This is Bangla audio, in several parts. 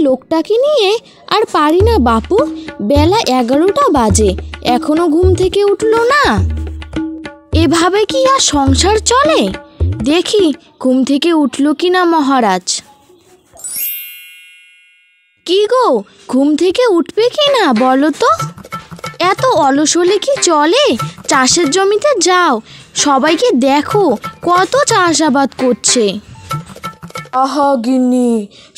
লোকটাকে নিয়ে আর পারি না বাপু, বেলা 11টা বাজে, এখনো ঘুম থেকে উঠলো না। এভাবে কি আর সংসার চলে? দেখি ঘুম থেকে উঠলো কি না মহারাজ। কি গো, ঘুম থেকে উঠবে কি না বলো তো? এত অলস হলে কি চলে? চাষের জমিতে যাও, সবাইকে দেখো কত চাষাবাদ করছে। আহা গিন্নি,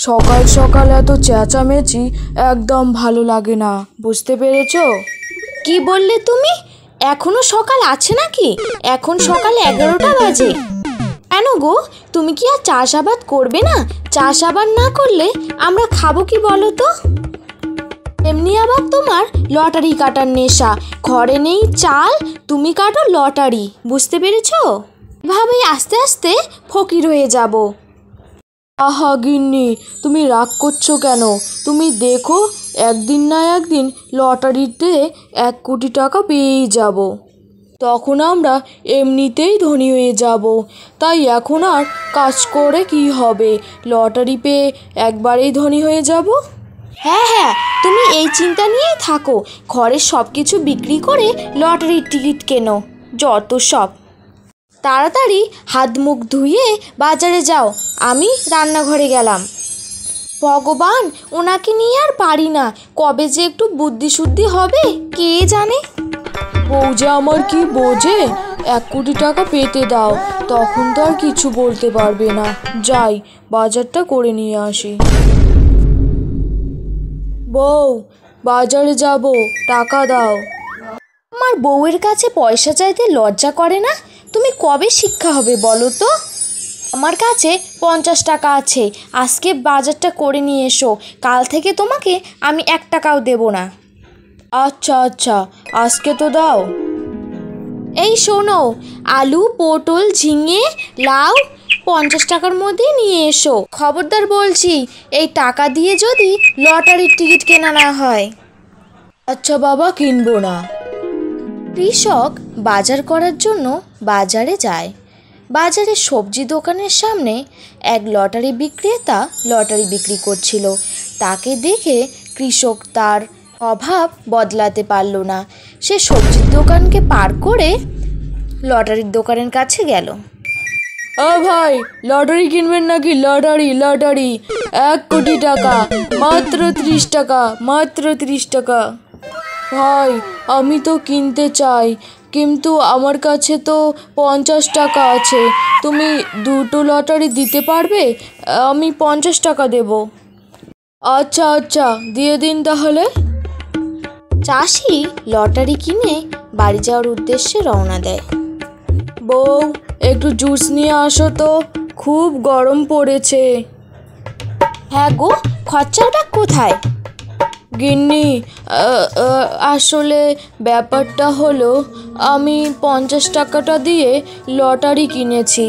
সকাল সকাল এত চেঁচামেচি একদম ভালো লাগে না, বুঝতে পেরেছো? কি বললে তুমি? এখনো সকাল আছে নাকি? এখন সকাল 11টা বাজে। কেন গো, তুমি কি আর চাষাবাদ করবে না? চাষাবাদ না করলে আমরা খাবো কি বলো তো? এমনি আবার তোমার লটারি কাটার নেশা, ঘরে নেই চাল, তুমি কাটো লটারি, বুঝতে পেরেছো? এভাবেই আস্তে আস্তে ফকির হয়ে যাব। আহা গিন্নি, তুমি রাগ করছো কেন? তুমি দেখো, একদিন না একদিন লটারিতে 1 কোটি টাকা পেয়েই যাব। তখন আমরা এমনিতেই ধনী হয়ে যাব। তাই এখন আর কাজ করে কি হবে, লটারি পেয়ে একবারেই ধনী হয়ে যাব। হ্যাঁ হ্যাঁ, তুমি এই চিন্তা নিয়েই থাকো, ঘরের সব কিছু বিক্রি করে লটারির টিকিট কেনো, যত সব। তাড়াতাড়ি হাত মুখ ধুয়ে বাজারে যাও, আমি রান্নাঘরে গেলাম। ভগবান, ওনাকে নিয়ে আর পারি না, কবে যে একটু বুদ্ধি শুদ্ধি হবে কে জানে। বউ যে আমার কি বোঝে, 1 কোটি টাকা পেতে দাও, তখন তো আর কিছু বলতে পারবে না। যাই, বাজারটা করে নিয়ে আসি। বউ, বাজারে যাব, টাকা দাও। আমার বউয়ের কাছে পয়সা চাইতে লজ্জা করে না? তুমি কবে শিক্ষা হবে বলো তো? আমার কাছে 50 টাকা আছে, আজকে বাজারটা করে নিয়ে এসো, কাল থেকে তোমাকে আমি 1 টাকাও দেব না। আচ্ছা আচ্ছা, আজকে তো দাও। এই শোনো, আলু, পটল, ঝিঙে, লাউ 50 টাকার মধ্যে নিয়ে এসো। খবরদার বলছি, এই টাকা দিয়ে যদি লটারির টিকিট কেনা না হয়। আচ্ছা বাবা, কিনবো না। কৃষক বাজার করার জন্য বাজারে যায়। বাজারে সবজি দোকানের সামনে এক লটারি বিক্রেতা লটারি বিক্রি করছিল। তাকে দেখে কৃষক তার অভাব বদলাতে পারল না। সে সবজির দোকানকে পার করে লটারির দোকানের কাছে গেল। ভাই, লটারি কিনবেন নাকি? লটারি লটারি 1 কোটি টাকা, মাত্র 30 টাকা, মাত্র 30 টাকা। ভাই, আমি তো কিনতে চাই, কিন্তু আমার কাছে তো 50 টাকা আছে। তুমি 2টো লটারি দিতে পারবে? আমি 50 টাকা দেব। আচ্ছা আচ্ছা, দিয়ে দিন তাহলে। চাষি লটারি কিনে বাড়ি যাওয়ার উদ্দেশ্যে রওনা দেয়। বউ, একটু জুস নিয়ে আসো তো, খুব গরম পড়েছে। হ্যাঁ গো, খরচার ব্যাগ কোথায়? গিন্নি, আসলে ব্যাপারটা হলো, আমি 50 টাকাটা দিয়ে লটারি কিনেছি।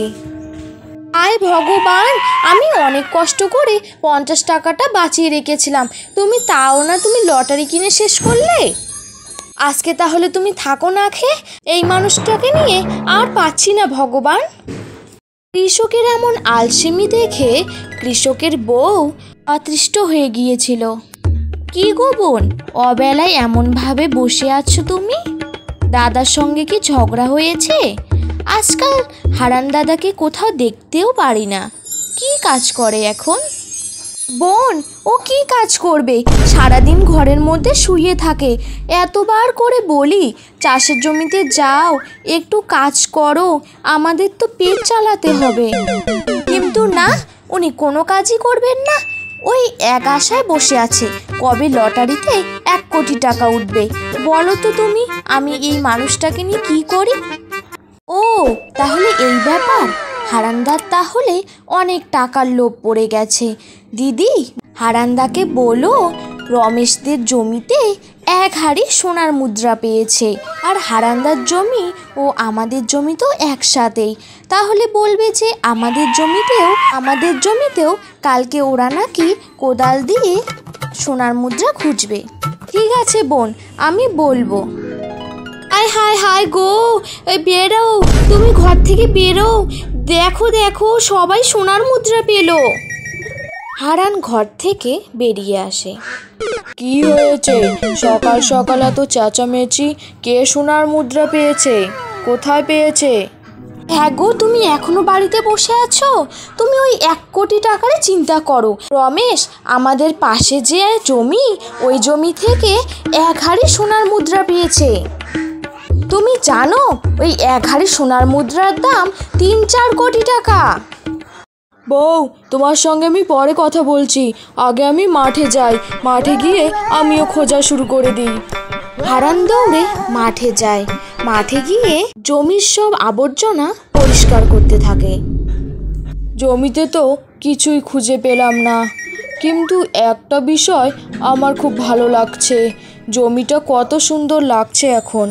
আয় ভগবান, আমি অনেক কষ্ট করে 50 টাকাটা বাঁচিয়ে রেখেছিলাম, তুমি তাও না, তুমি লটারি কিনে শেষ করলে। আজকে তাহলে তুমি থাকো না খেয়ে, এই মানুষটাকে নিয়ে আর পাচ্ছি না ভগবান। কৃষকের এমন আলসেমি দেখে কৃষকের বউ অতৃষ্ট হয়ে গিয়েছিল। কি গো বোন, অবেলায় এমনভাবে বসে আছো তুমি? দাদার সঙ্গে কি ঝগড়া হয়েছে? আজকাল হারান দাদাকে কোথাও দেখতেও পারি না, কি কাজ করে এখন? বোন, ও কি কাজ করবে? সারাদিন ঘরের মধ্যে শুয়ে থাকে। এতবার করে বলি চাষের জমিতে যাও, একটু কাজ করো, আমাদের তো পেট চালাতে হবে, কিন্তু না, উনি কোনো কাজই করবেন না। ওই এক আশায় বসে আছে কবে লটারিতে 1 কোটি টাকা উঠবে। বলো তো তুমি, আমি এই মানুষটাকে নিয়ে কি করি? ও তাহলে এই ব্যাপার। হারানদার তাহলে অনেক টাকার লোভ পড়ে গেছে। দিদি, হারানদাকে বলো রমেশদের জমিতে 1 হাঁড়ি সোনার মুদ্রা পেয়েছে, আর হারানদার জমি ও আমাদের জমি তো একসাথেই। তাহলে বলবে যে আমাদের জমিতেও কালকে ওরা নাকি কোদাল দিয়ে সোনার মুদ্রা খুঁজবে। ঠিক আছে বোন, আমি বলবো। আয় হায় হায় গো, বেরো, তুমি ঘর থেকে বেরো, দেখো দেখো, সবাই সোনার মুদ্রা পেলো। হারান ঘর থেকে বেরিয়ে আসে। কি হয়েছে? সকাল সকাল এত চেঁচামেচি? কে সোনার মুদ্রা পেয়েছে? কোথায় পেয়েছে? হ্যাঁ গো, তুমি এখনো বাড়িতে বসে আছো? তুমি ওই 1 কোটি টাকার চিন্তা করো। রমেশ, আমাদের পাশে যে জমি, ওই জমি থেকে 1 হাড়ি সোনার মুদ্রা পেয়েছে। তুমি জানো ওই 1 হাড়ি সোনার মুদ্রার দাম 3-4 কোটি টাকা। বউ, তোমার সঙ্গে আমি পরে কথা বলছি। আগে আমি মাঠে যাই, মাঠে গিয়ে আমিও খোঁজা শুরু করে দিই। হারান দৌড়ে মাঠে যায়। মাঠে গিয়ে জমির সব আবর্জনা পরিষ্কার করতে থাকে। জমিতে তো কিছুই খুঁজে পেলাম না, কিন্তু একটা বিষয় আমার খুব ভালো লাগছে। জমিটা কত সুন্দর লাগছে এখন।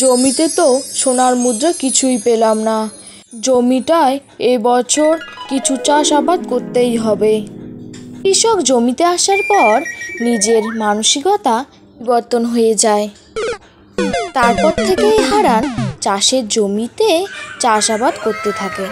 জমিতে তো সোনার মুদ্রা কিছুই পেলাম না। জমিটায় এবছর কিছু চাষাবাদ করতেই হবে। কৃষক জমিতে আসার পর নিজের মানসিকতা পরিবর্তন হয়ে যায়। তারপর থেকেই হারান চাষের জমিতে চাষাবাদ করতে থাকে।